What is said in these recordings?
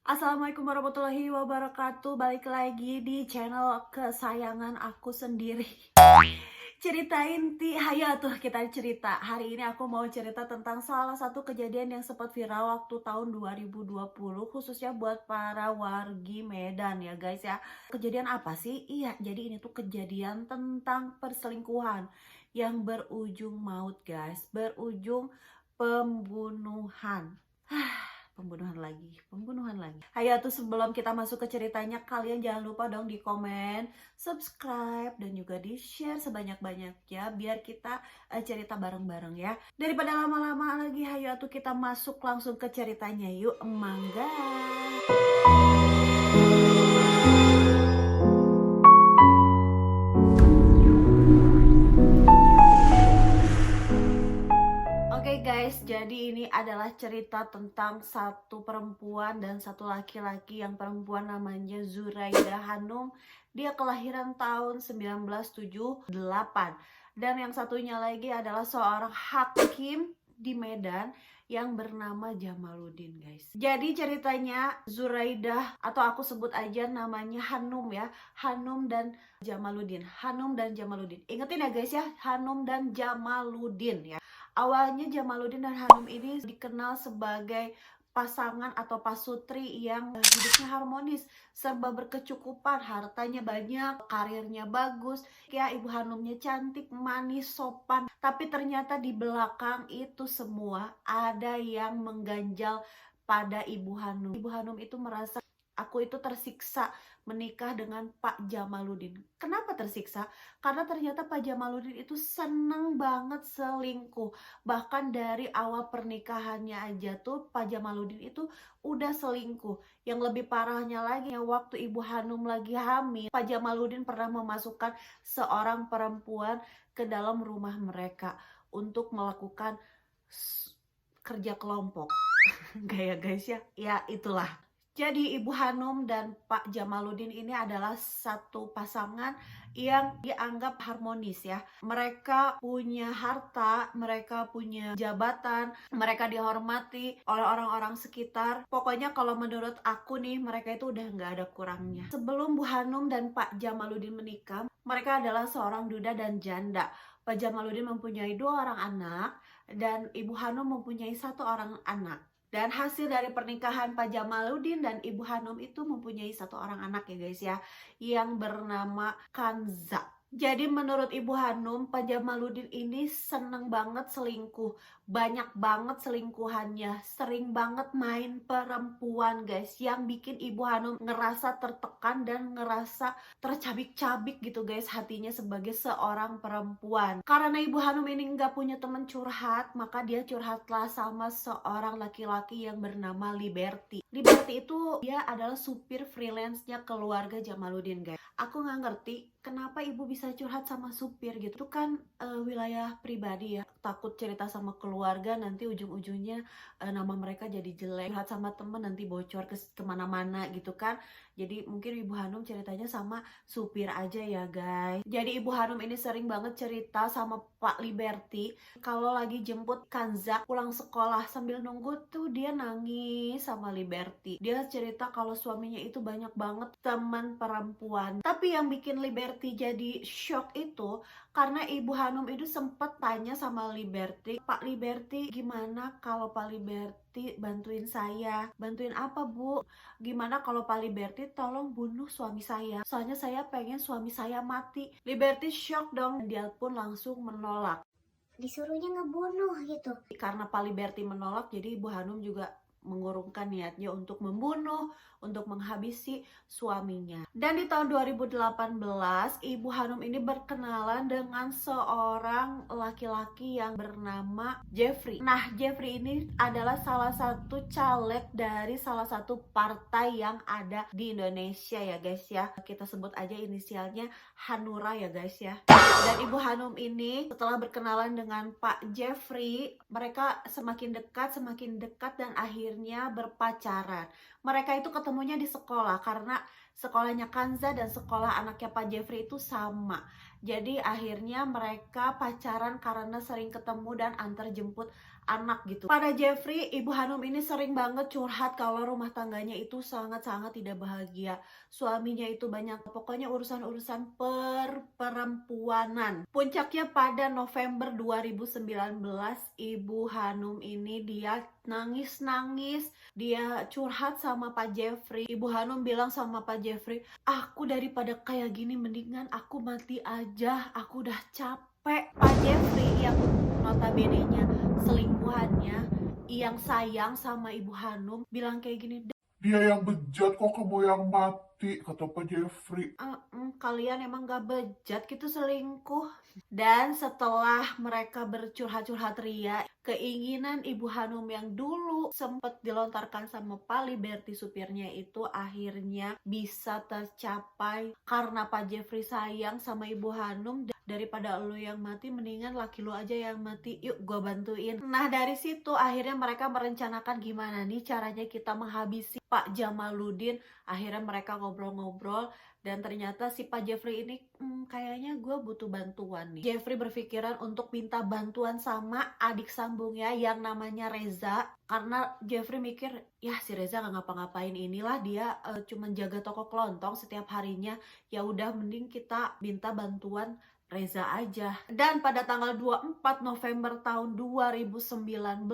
Assalamualaikum warahmatullahi wabarakatuh. Balik lagi di channel kesayangan aku sendiri. Ceritain Ti, hayo tuh kita cerita. Hari ini aku mau cerita tentang salah satu kejadian yang sempat viral waktu tahun 2020, khususnya buat para wargi Medan ya guys ya. Kejadian apa sih? Iya, jadi ini tuh kejadian tentang perselingkuhan yang berujung maut guys, berujung pembunuhan. Pembunuhan lagi. Hayo tuh sebelum kita masuk ke ceritanya, kalian jangan lupa dong di komen, subscribe, dan juga di share sebanyak-banyaknya biar kita cerita bareng-bareng ya. Daripada lama-lama lagi, hayo tuh kita masuk langsung ke ceritanya yuk, mangga. Oke guys, jadi ini adalah cerita tentang satu perempuan dan satu laki-laki. Yang perempuan namanya Zuraida Hanum. Dia kelahiran tahun 1978. Dan yang satunya lagi adalah seorang hakim di Medan yang bernama Jamaluddin guys. Jadi ceritanya Zuraida, atau aku sebut aja namanya Hanum ya, Hanum dan Jamaluddin. Hanum dan Jamaluddin. Ingetin ya guys ya, Hanum dan Jamaluddin ya. Awalnya Jamaluddin dan Hanum ini dikenal sebagai pasangan atau pasutri yang hidupnya harmonis, serba berkecukupan, hartanya banyak, karirnya bagus, ya ibu Hanumnya cantik, manis, sopan. Tapi ternyata di belakang itu semua ada yang mengganjal pada ibu Hanum. Ibu Hanum itu merasa, aku itu tersiksa menikah dengan Pak Jamaluddin. Kenapa tersiksa? Karena ternyata Pak Jamaluddin itu seneng banget selingkuh. Bahkan dari awal pernikahannya aja tuh Pak Jamaluddin itu udah selingkuh. Yang lebih parahnya lagi, waktu Ibu Hanum lagi hamil, Pak Jamaluddin pernah memasukkan seorang perempuan ke dalam rumah mereka untuk melakukan kerja kelompok. Enggak ya guys ya? Ya itulah. Jadi Ibu Hanum dan Pak Jamaluddin ini adalah satu pasangan yang dianggap harmonis ya. Mereka punya harta, mereka punya jabatan, mereka dihormati oleh orang-orang sekitar. Pokoknya kalau menurut aku nih, mereka itu udah nggak ada kurangnya. Sebelum Bu Hanum dan Pak Jamaluddin menikah, mereka adalah seorang duda dan janda. Pak Jamaluddin mempunyai 2 orang anak dan Ibu Hanum mempunyai 1 orang anak. Dan hasil dari pernikahan Pak Jamaluddin dan Ibu Hanum itu mempunyai 1 orang anak ya guys ya, yang bernama Kanza. Jadi menurut Ibu Hanum, Pak Jamaluddin ini seneng banget selingkuh. Banyak banget selingkuhannya, sering banget main perempuan guys, yang bikin Ibu Hanum ngerasa tertekan dan ngerasa tercabik-cabik gitu guys hatinya sebagai seorang perempuan. Karena Ibu Hanum ini nggak punya teman curhat, maka dia curhatlah sama seorang laki-laki yang bernama Liberty. Liberty itu dia adalah supir freelance-nya keluarga Jamaluddin guys. Aku nggak ngerti kenapa ibu bisa curhat sama supir gitu. Itu kan wilayah pribadi ya. Takut cerita sama keluarga nanti ujung-ujungnya nama mereka jadi jelek. Curhat sama temen nanti bocor ke kemana-mana gitu kan. Jadi mungkin Ibu Hanum ceritanya sama supir aja ya guys. Jadi Ibu Hanum ini sering banget cerita sama Pak Liberty kalau lagi jemput Kanza pulang sekolah, sambil nunggu tuh dia nangis sama Liberty. Dia cerita kalau suaminya itu banyak banget teman perempuan. Tapi yang bikin Liberty jadi shock itu karena Ibu Hanum itu sempat tanya sama Liberty, Pak Liberty gimana kalau Pak Liberty bantuin saya? Bantuin apa Bu? Gimana kalau Pak Liberty tolong bunuh suami saya? Soalnya saya pengen suami saya mati. Liberty shock dong. Dia pun langsung menolak. Disuruhnya ngebunuh gitu. Karena Pak Liberty menolak, jadi Ibu Hanum juga mengurungkan niatnya untuk membunuh, untuk menghabisi suaminya. Dan di tahun 2018, Ibu Hanum ini berkenalan dengan seorang laki-laki yang bernama Jeffrey. Nah, Jeffrey ini adalah salah satu caleg dari salah satu partai yang ada di Indonesia ya guys ya. Kita sebut aja inisialnya Hanura ya guys ya. Dan Ibu Hanum ini setelah berkenalan dengan Pak Jeffrey, mereka semakin dekat dan akhirnya berpacaran. Mereka itu ketemunya di sekolah karena sekolahnya Kanza dan sekolah anaknya Pak Jeffrey itu sama. Jadi akhirnya mereka pacaran karena sering ketemu dan antar jemput anak gitu. Pada Jeffrey, ibu Hanum ini sering banget curhat kalau rumah tangganya itu sangat-sangat tidak bahagia. Suaminya itu banyak, pokoknya urusan-urusan perempuanan. Puncaknya pada November 2019, ibu Hanum ini dia nangis-nangis, dia curhat sama Pak Jeffrey. Ibu Hanum bilang sama Pak Jeffrey, aku daripada kayak gini mendingan aku mati aja, aku udah capek. Pak Jeffrey yang notabene-nya selingkuhannya, yang sayang sama ibu Hanum, bilang kayak gini, Dia yang bejat kok kamu yang mati, kata Pak Jeffrey. kalian emang gak bejat gitu selingkuh. Dan setelah mereka bercurhat-curhat ria, keinginan ibu Hanum yang dulu sempat dilontarkan sama Pak Liberty supirnya itu akhirnya bisa tercapai karena Pak Jeffrey sayang sama ibu Hanum. Daripada lo yang mati, mendingan laki lo aja yang mati, yuk gue bantuin. Nah dari situ akhirnya mereka merencanakan gimana nih caranya kita menghabisi Pak Jamaluddin. Akhirnya mereka ngobrol-ngobrol dan ternyata si Pak Jeffrey ini kayaknya gue butuh bantuan nih. Jeffrey berpikiran untuk minta bantuan sama adik sambungnya yang namanya Reza, karena Jeffrey mikir ya si Reza gak ngapa-ngapain, inilah dia cuma jaga toko kelontong setiap harinya, ya udah mending kita minta bantuan Reza aja. Dan pada tanggal 24 November tahun 2019,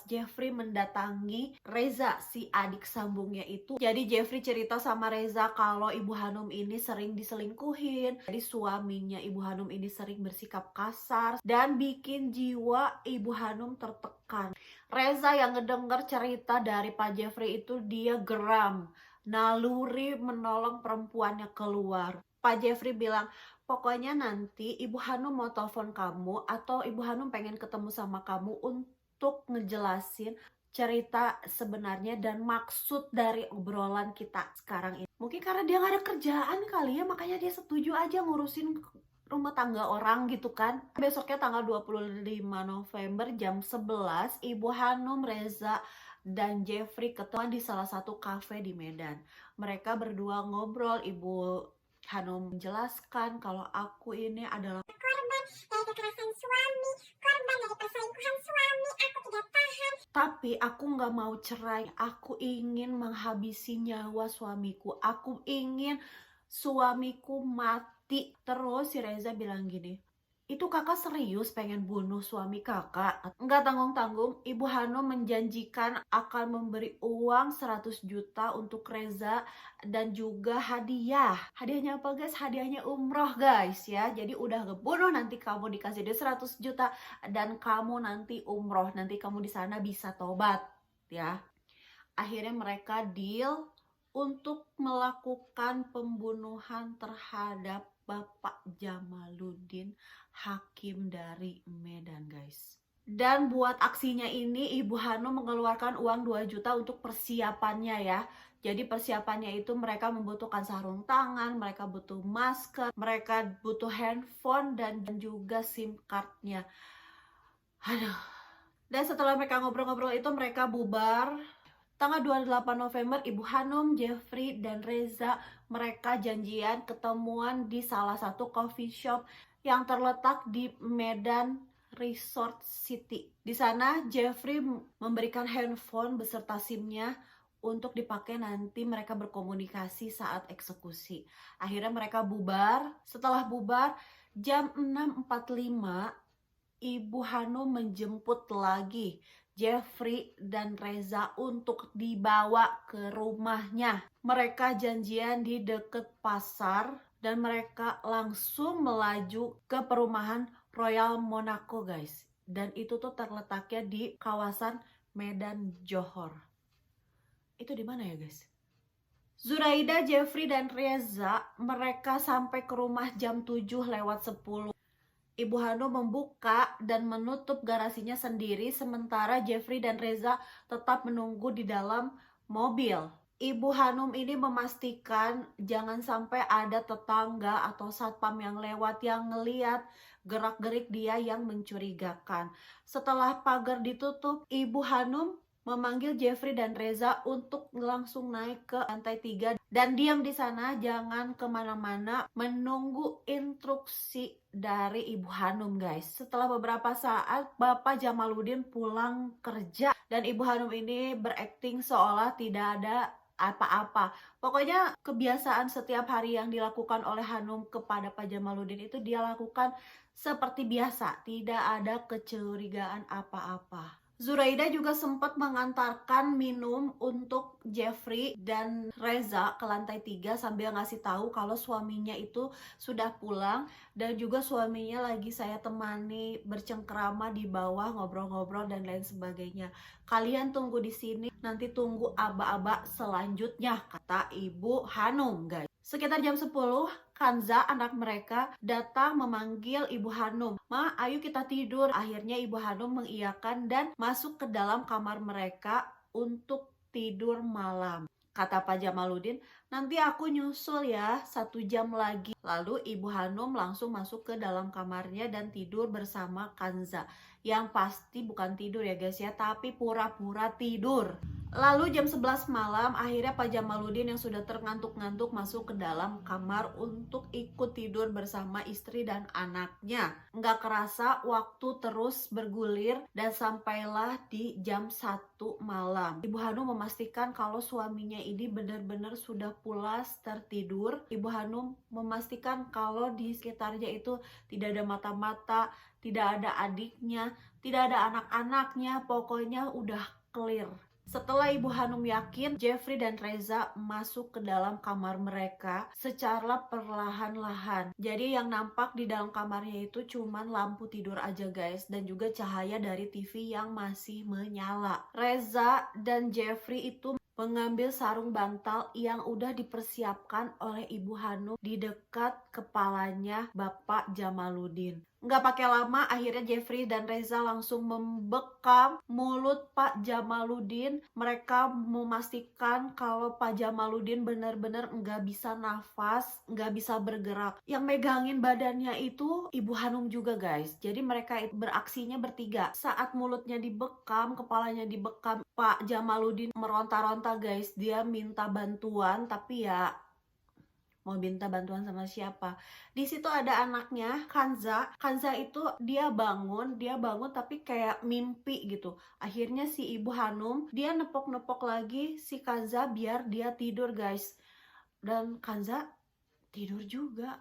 Jeffrey mendatangi Reza, si adik sambungnya itu. Jadi Jeffrey cerita sama Reza kalau ibu Hanum ini sering diselingkuhin. Jadi suaminya ibu Hanum ini sering bersikap kasar dan bikin jiwa ibu Hanum tertekan. Reza yang ngedenger cerita dari Pak Jeffrey itu dia geram. Naluri menolong perempuannya keluar. Pak Jeffrey bilang, pokoknya nanti Ibu Hanum mau telepon kamu atau Ibu Hanum pengen ketemu sama kamu untuk ngejelasin cerita sebenarnya dan maksud dari obrolan kita sekarang ini. Mungkin karena dia gak ada kerjaan kali ya, makanya dia setuju aja ngurusin rumah tangga orang gitu kan. Besoknya tanggal 25 November jam 11, Ibu Hanum, Reza, dan Jeffrey ketemu di salah satu kafe di Medan. Mereka berdua ngobrol. Ibu Hanum menjelaskan kalau aku ini adalah Korban dari kekerasan suami, korban dari perselingkuhan suami, aku tidak tahan. tapi aku nggak mau cerai. Aku ingin menghabisi nyawa suamiku. Aku ingin suamiku mati. Terus si Reza bilang gini, itu kakak serius pengen bunuh suami kakak? Nggak tanggung-tanggung, Ibu Hanum menjanjikan akan memberi uang 100 juta untuk Reza dan juga hadiah. Hadiahnya apa guys? Hadiahnya umroh guys ya. Jadi udah ngebunuh nanti kamu dikasih dia 100 juta dan kamu nanti umroh. Nanti kamu di sana bisa tobat ya. Akhirnya mereka deal untuk melakukan pembunuhan terhadap Bapak Jamaluddin, hakim dari Medan guys. Dan buat aksinya ini Ibu Hanum mengeluarkan uang 2 juta untuk persiapannya ya. Jadi persiapannya itu mereka membutuhkan sarung tangan, mereka butuh masker, mereka butuh handphone dan juga SIM cardnya. Aduh. Dan setelah mereka ngobrol-ngobrol itu mereka bubar. Tanggal 28 November, Ibu Hanum, Jeffrey, dan Reza mereka janjian ketemuan di salah satu coffee shop yang terletak di Medan Resort City. Di sana Jeffrey memberikan handphone beserta SIM-nya untuk dipakai nanti mereka berkomunikasi saat eksekusi. Akhirnya mereka bubar. Setelah bubar, jam 6.45 Ibu Hanum menjemput lagi Jeffrey dan Reza untuk dibawa ke rumahnya. Mereka janjian di deket pasar dan mereka langsung melaju ke perumahan Royal Monaco guys. Dan itu tuh terletaknya di kawasan Medan Johor. Itu di mana ya guys? Zuraida, Jeffrey, dan Reza mereka sampai ke rumah jam 7:10. Ibu Hanum membuka dan menutup garasinya sendiri, sementara Jeffrey dan Reza tetap menunggu di dalam mobil. Ibu Hanum ini memastikan jangan sampai ada tetangga atau satpam yang lewat yang ngeliat gerak-gerik dia yang mencurigakan. Setelah pagar ditutup, Ibu Hanum memanggil Jeffrey dan Reza untuk langsung naik ke lantai 3 dan diam di sana, jangan kemana-mana, menunggu instruksi dari Ibu Hanum guys. Setelah beberapa saat Bapak Jamaluddin pulang kerja dan Ibu Hanum ini berakting seolah tidak ada apa-apa. Pokoknya kebiasaan setiap hari yang dilakukan oleh Hanum kepada Pak Jamaluddin itu dia lakukan seperti biasa, tidak ada kecurigaan apa-apa. Zuraida juga sempat mengantarkan minum untuk Jeffrey dan Reza ke lantai 3 sambil ngasih tahu kalau suaminya itu sudah pulang dan juga suaminya lagi saya temani bercengkrama di bawah ngobrol-ngobrol dan lain sebagainya. Kalian tunggu di sini, nanti tunggu aba-aba selanjutnya, kata Ibu Hanum guys. Sekitar jam 10, Kanza, anak mereka, datang memanggil Ibu Hanum. "Ma, ayo kita tidur." Akhirnya Ibu Hanum mengiyakan dan masuk ke dalam kamar mereka untuk tidur malam. Kata Pak Jamaluddin, "Nanti aku nyusul ya, 1 jam lagi." Lalu Ibu Hanum langsung masuk ke dalam kamarnya dan tidur bersama Kanza. Yang pasti bukan tidur ya guys ya, tapi pura-pura tidur. Lalu jam 11 malam, akhirnya Pak Jamaluddin yang sudah terngantuk-ngantuk masuk ke dalam kamar untuk ikut tidur bersama istri dan anaknya. Nggak kerasa waktu terus bergulir dan sampailah di jam 1 malam. Ibu Hanum memastikan kalau suaminya ini benar-benar sudah pulas tertidur. Ibu Hanum memastikan kalau di sekitarnya itu tidak ada mata-mata, tidak ada adiknya, tidak ada anak-anaknya, pokoknya udah clear. Setelah Ibu Hanum yakin, Jeffrey dan Reza masuk ke dalam kamar mereka secara perlahan-lahan. Jadi yang nampak di dalam kamarnya itu cuman lampu tidur aja guys, dan juga cahaya dari TV yang masih menyala. Reza dan Jeffrey itu mengambil sarung bantal yang udah dipersiapkan oleh Ibu Hanum di dekat kepalanya Bapak Jamaluddin. Nggak pakai lama, akhirnya Jeffrey dan Reza langsung membekam mulut Pak Jamaluddin. Mereka memastikan kalau Pak Jamaluddin benar-benar nggak bisa nafas, nggak bisa bergerak. Yang megangin badannya itu Ibu Hanum juga guys. Jadi mereka beraksinya bertiga. Saat mulutnya dibekam, kepalanya dibekam, Pak Jamaluddin meronta-ronta guys. Dia minta bantuan, tapi ya mau minta bantuan sama siapa? Di situ ada anaknya, Kanza. Kanza itu dia bangun tapi kayak mimpi gitu. Akhirnya si Ibu Hanum dia nepok-nepok lagi si Kanza biar dia tidur guys. Dan Kanza tidur juga.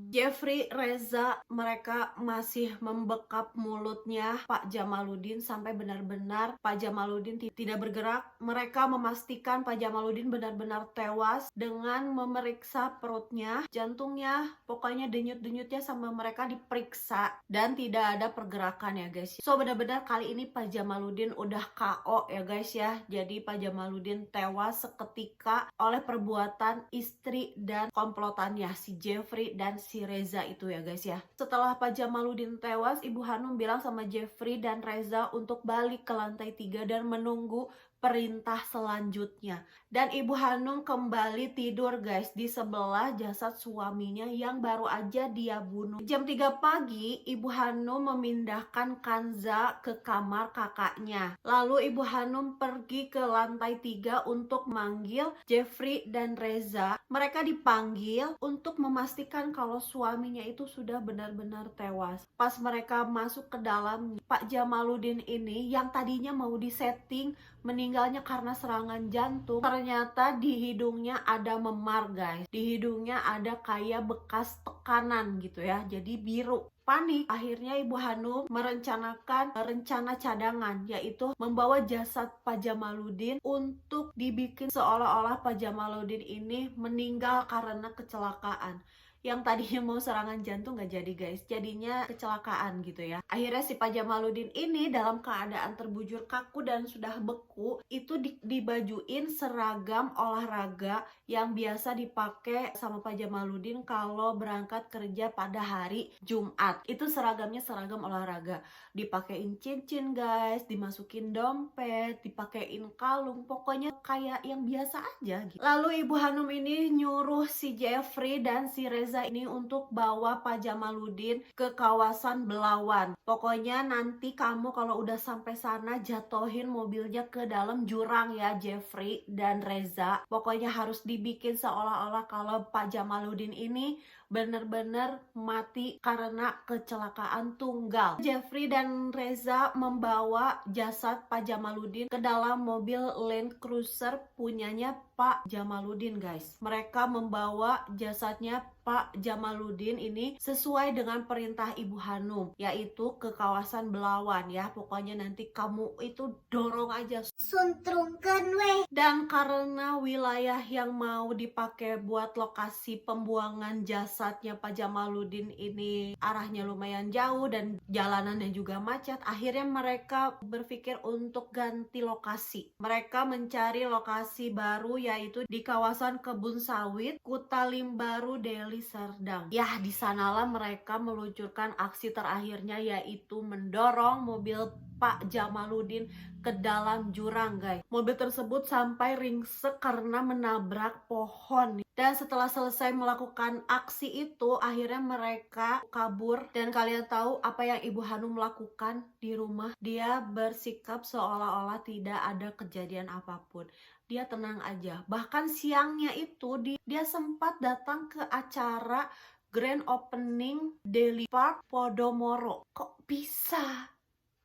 Jeffrey, Reza, mereka masih membekap mulutnya Pak Jamaluddin sampai benar-benar Pak Jamaluddin tidak bergerak. Mereka memastikan Pak Jamaluddin benar-benar tewas dengan memeriksa perutnya, jantungnya, pokoknya denyut-denyutnya sama mereka diperiksa dan tidak ada pergerakan ya guys. So benar-benar kali ini Pak Jamaluddin udah KO ya guys ya. Jadi Pak Jamaluddin tewas seketika oleh perbuatan istri dan komplotannya si Jeffrey dan si Reza itu ya guys ya. Setelah Pak Jamaluddin tewas, Ibu Hanum bilang sama Jeffrey dan Reza untuk balik ke lantai 3 dan menunggu perintah selanjutnya. Dan Ibu Hanum kembali tidur guys di sebelah jasad suaminya yang baru aja dia bunuh. Jam 3 pagi Ibu Hanum memindahkan Kanza ke kamar kakaknya. Lalu Ibu Hanum pergi ke lantai 3 untuk manggil Jeffrey dan Reza. Mereka dipanggil untuk memastikan kalau suaminya itu sudah benar-benar tewas. Pas mereka masuk ke dalam, Pak Jamaluddin ini yang tadinya mau disetting meninggalnya karena serangan jantung, ternyata di hidungnya ada memar guys. Di hidungnya ada kayak bekas tekanan gitu ya, jadi biru. Panik, akhirnya Ibu Hanum merencanakan rencana cadangan, yaitu membawa jasad Pak Jamaluddin untuk dibikin seolah-olah Pak Jamaluddin ini meninggal karena kecelakaan. Yang tadinya mau serangan jantung gak jadi guys, jadinya kecelakaan gitu ya. Akhirnya si Pak Jamaluddin ini dalam keadaan terbujur kaku dan sudah beku, itu dibajuin seragam olahraga yang biasa dipakai sama Pak Jamaluddin kalau berangkat kerja pada hari Jumat. Itu seragamnya seragam olahraga, dipakein cincin guys, dimasukin dompet, dipakein kalung, pokoknya kayak yang biasa aja gitu. Lalu Ibu Hanum ini nyuruh si Jeffrey dan si Reza Reza ini untuk bawa Pak Jamaludin ke kawasan Belawan. Pokoknya nanti kamu kalau udah sampai sana jatuhin mobilnya ke dalam jurang ya Jeffrey dan Reza. Pokoknya harus dibikin seolah-olah kalau Pak Jamaludin ini bener-bener mati karena kecelakaan tunggal. Jeffrey dan Reza membawa jasad Pak Jamaludin ke dalam mobil Land Cruiser punyanya Pak Jamaludin, guys. Mereka membawa jasadnya Pak Jamaludin ini sesuai dengan perintah Ibu Hanum, yaitu ke kawasan Belawan ya. Pokoknya nanti kamu itu dorong aja. Suntrungkeun we. Dan karena wilayah yang mau dipakai buat lokasi pembuangan jasadnya Pak Jamaludin ini arahnya lumayan jauh dan jalanannya juga macet, akhirnya mereka berpikir untuk ganti lokasi. Mereka mencari lokasi baru yaitu di kawasan Kebun Sawit, Kutalimbaru, Deli Serdang. Ya, di sanalah mereka meluncurkan aksi terakhirnya yaitu mendorong mobil Pak Jamaludin ke dalam jurang, guys. Mobil tersebut sampai ringsek karena menabrak pohon. Dan setelah selesai melakukan aksi itu, akhirnya mereka kabur. Dan kalian tahu apa yang Ibu Hanum lakukan di rumah? Dia bersikap seolah-olah tidak ada kejadian apapun. Dia tenang aja. Bahkan siangnya itu dia sempat datang ke acara grand opening Deli Park Podomoro. Kok bisa?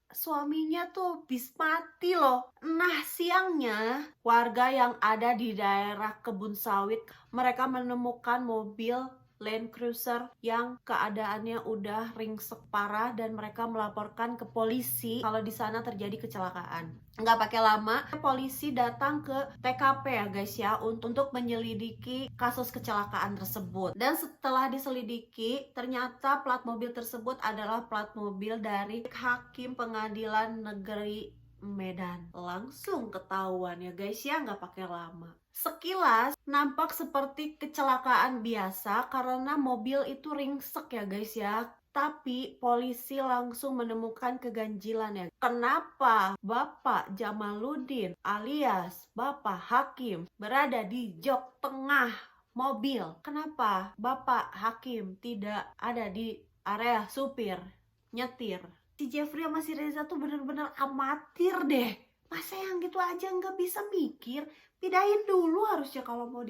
Suaminya tuh bis mati loh. Nah, siangnya warga yang ada di daerah Kebun Sawit, mereka menemukan mobil Land Cruiser yang keadaannya udah ringsek parah dan mereka melaporkan ke polisi kalau di sana terjadi kecelakaan. Nggak pakai lama, polisi datang ke TKP ya guys ya untuk menyelidiki kasus kecelakaan tersebut. Dan setelah diselidiki, ternyata plat mobil tersebut adalah plat mobil dari Hakim Pengadilan Negeri Medan. Langsung ketahuan ya guys ya, nggak pakai lama. Sekilas nampak seperti kecelakaan biasa karena mobil itu ringsek ya guys ya. Tapi polisi langsung menemukan keganjilan ya. Kenapa Bapak Jamaludin alias Bapak Hakim berada di jok tengah mobil? Kenapa Bapak Hakim tidak ada di area supir, nyetir? Si Jeffrey sama si Reza tuh bener-bener amatir deh. Masa yang gitu aja nggak bisa mikir? Pindahin dulu harusnya kalau mau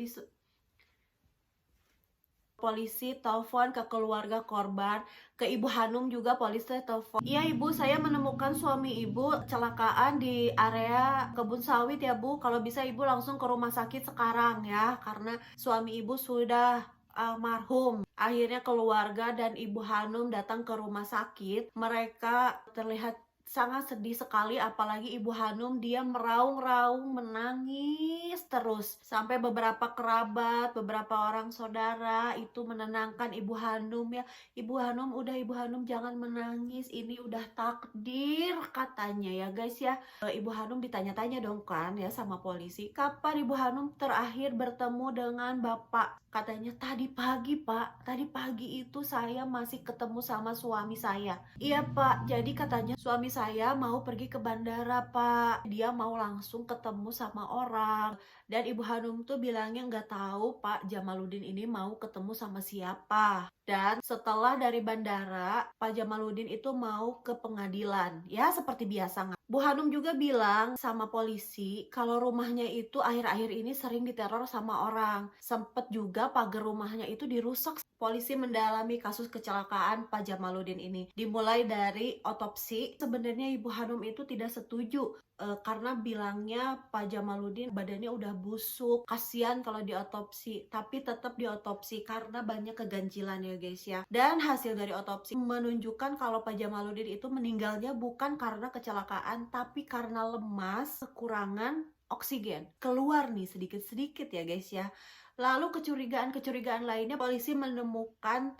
polisi telepon ke keluarga korban, ke Ibu Hanum juga polisi telepon. Iya Ibu, saya menemukan suami Ibu kecelakaan di area Kebun Sawit ya Bu. Kalau bisa Ibu langsung ke rumah sakit sekarang ya, karena suami Ibu sudah almarhum. Akhirnya keluarga dan Ibu Hanum datang ke rumah sakit. Mereka terlihat sangat sedih sekali, apalagi Ibu Hanum dia meraung-raung menangis terus sampai beberapa kerabat, beberapa orang saudara itu menenangkan Ibu Hanum ya. Ibu Hanum udah, Ibu Hanum jangan menangis, ini udah takdir katanya ya guys ya. Ibu Hanum ditanya-tanya dong kan ya sama polisi, kapan Ibu Hanum terakhir bertemu dengan Bapak? Katanya tadi pagi Pak, tadi pagi itu saya masih ketemu sama suami saya. Iya Pak, jadi katanya suami saya mau pergi ke bandara Pak. Dia mau langsung ketemu sama orang. Dan Ibu Hanum tuh bilangnya nggak tahu Pak Jamaludin ini mau ketemu sama siapa. Dan setelah dari bandara, Pak Jamaludin itu mau ke pengadilan. Ya seperti biasa. Bu Hanum juga bilang sama polisi kalau rumahnya itu akhir-akhir ini sering diteror sama orang. Sempet juga pagar rumahnya itu dirusak. Polisi mendalami kasus kecelakaan Pak Jamaludin ini. Dimulai dari otopsi, sebenarnya Ibu Hanum itu tidak setuju karena bilangnya Pak Jamaludin badannya udah busuk, kasihan kalau diotopsi, tapi tetap diotopsi karena banyak keganjilan ya guys ya. Dan hasil dari otopsi menunjukkan kalau Pak Jamaludin itu meninggalnya bukan karena kecelakaan, tapi karena lemas, kekurangan oksigen. Keluar nih sedikit-sedikit ya guys ya. Lalu kecurigaan-kecurigaan lainnya, polisi menemukan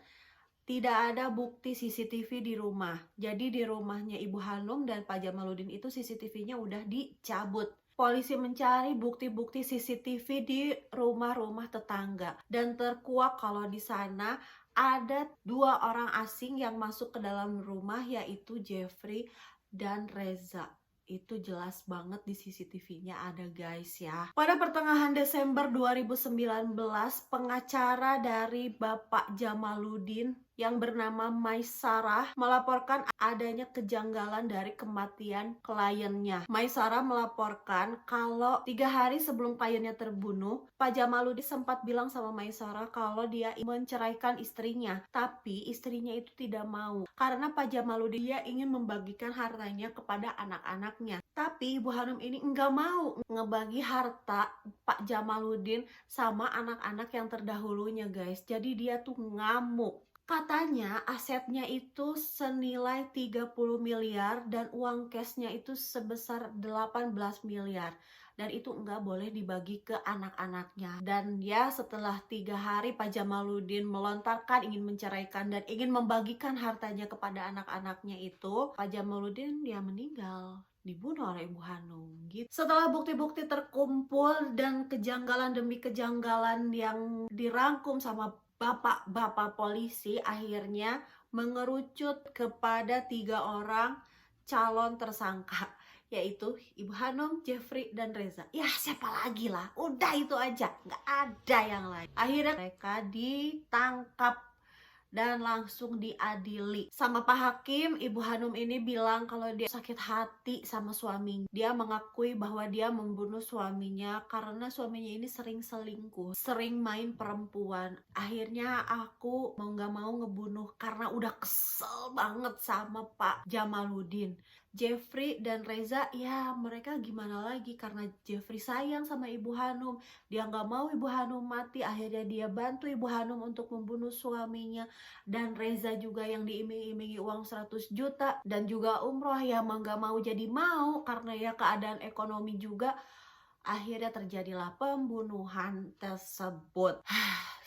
tidak ada bukti CCTV di rumah. Jadi di rumahnya Ibu Hanum dan Pak Jamaludin itu CCTV-nya udah dicabut. Polisi mencari bukti-bukti CCTV di rumah-rumah tetangga. Dan terkuak kalau di sana ada 2 orang asing yang masuk ke dalam rumah yaitu Jeffrey dan Reza. Itu jelas banget di CCTV-nya ada guys ya. Pada pertengahan Desember 2019, pengacara dari Bapak Jamaluddin yang bernama Maisarah melaporkan adanya kejanggalan dari kematian kliennya. Maisarah melaporkan kalau 3 hari sebelum kliennya terbunuh, Pak Jamaluddin sempat bilang sama Maisarah kalau dia menceraikan istrinya. Tapi istrinya itu tidak mau. Karena Pak Jamaluddin dia ingin membagikan hartanya kepada anak-anaknya. Tapi Ibu Hanum ini enggak mau ngebagi harta Pak Jamaluddin sama anak-anak yang terdahulunya guys. Jadi dia tuh ngamuk. Katanya asetnya itu senilai 30 miliar dan uang cashnya itu sebesar 18 miliar. Dan itu nggak boleh dibagi ke anak-anaknya. Dan ya setelah 3 hari Pak Jamaluddin melontarkan ingin menceraikan dan ingin membagikan hartanya kepada anak-anaknya itu, Pak Jamaluddin dia meninggal, dibunuh oleh Ibu Hanum gitu. Setelah bukti-bukti terkumpul dan kejanggalan demi kejanggalan yang dirangkum sama bapak-bapak polisi, akhirnya mengerucut kepada 3 orang calon tersangka, yaitu Ibu Hanum, Jeffrey, dan Reza. Ya siapa lagi lah, udah itu aja, nggak ada yang lain. Akhirnya mereka ditangkap dan langsung diadili sama Pak Hakim. Ibu Hanum ini bilang kalau dia sakit hati sama suaminya. Dia mengakui bahwa dia membunuh suaminya karena suaminya ini sering selingkuh, sering main perempuan. Akhirnya aku mau gak mau ngebunuh karena udah kesel banget sama Pak Jamaluddin. Jeffrey dan Reza ya mereka gimana lagi, karena Jeffrey sayang sama Ibu Hanum, dia gak mau Ibu Hanum mati, akhirnya dia bantu Ibu Hanum untuk membunuh suaminya. Dan Reza juga yang diiming-imingi uang 100 juta dan juga umroh ya mau gak mau jadi mau karena ya keadaan ekonomi juga. Akhirnya terjadilah pembunuhan tersebut.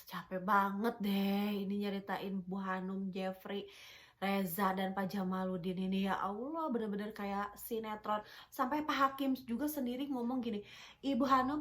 Capek banget deh ini nyeritain Bu Hanum, Jeffrey, Reza, dan Pak Jamaluddin ini. Ya Allah, bener-bener kayak sinetron. Sampai Pak Hakim juga sendiri ngomong gini, Ibu Hanum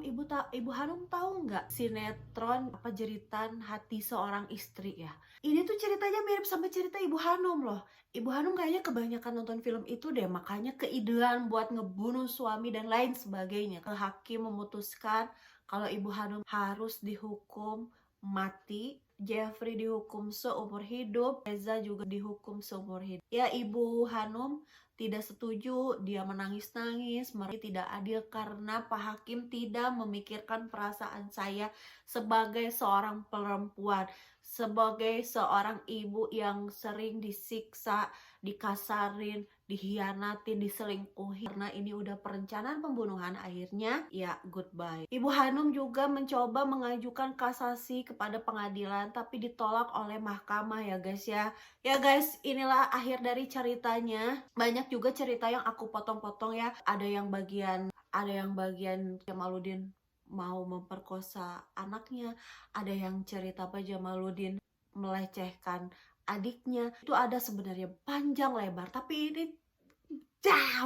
tahu nggak sinetron apa Jeritan Hati Seorang Istri ya? Ini tuh ceritanya mirip sama cerita Ibu Hanum loh. Ibu Hanum kayaknya kebanyakan nonton film itu deh, makanya keidean buat ngebunuh suami dan lain sebagainya. Hakim memutuskan kalau Ibu Hanum harus dihukum mati, Jeffrey dihukum seumur hidup, Reza juga dihukum seumur hidup. Ya Ibu Hanum tidak setuju, dia menangis-nangis, merasa tidak adil karena Pak Hakim tidak memikirkan perasaan saya sebagai seorang perempuan, sebagai seorang ibu yang sering disiksa, dikasarin, dihianatin, diselingkuhi. Karena ini udah perencanaan pembunuhan, akhirnya ya goodbye. Ibu Hanum juga mencoba mengajukan kasasi kepada pengadilan tapi ditolak oleh mahkamah ya guys ya. Ya guys, inilah akhir dari ceritanya. Banyak juga cerita yang aku potong-potong ya. Ada yang bagian Jamaluddin mau memperkosa anaknya, ada yang cerita Pak Jamaluddin melecehkan adiknya. Itu ada sebenarnya panjang lebar, tapi ini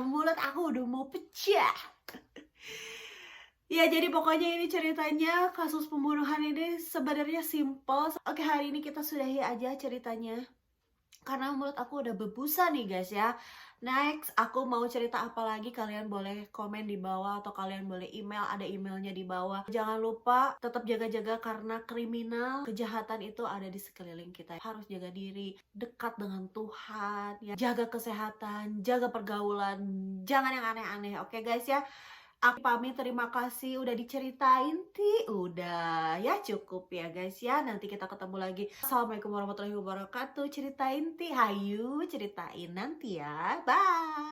mulut aku udah mau pecah. Ya jadi pokoknya ini ceritanya, kasus pembunuhan ini sebenarnya simple. Oke, hari ini kita sudahi aja ceritanya karena mulut aku udah berbusa nih guys ya. Next, aku mau cerita apa lagi, kalian boleh komen di bawah atau kalian boleh email, ada emailnya di bawah. Jangan lupa tetap jaga-jaga karena kriminal, kejahatan itu ada di sekeliling kita. Harus jaga diri, dekat dengan Tuhan, ya. Jaga kesehatan, jaga pergaulan, jangan yang aneh-aneh. Oke guys ya. Aku pamit, terima kasih udah diceritain udah ya cukup ya guys ya. Nanti kita ketemu lagi. Assalamualaikum warahmatullahi wabarakatuh. Ceritain hayu ceritain nanti ya. Bye.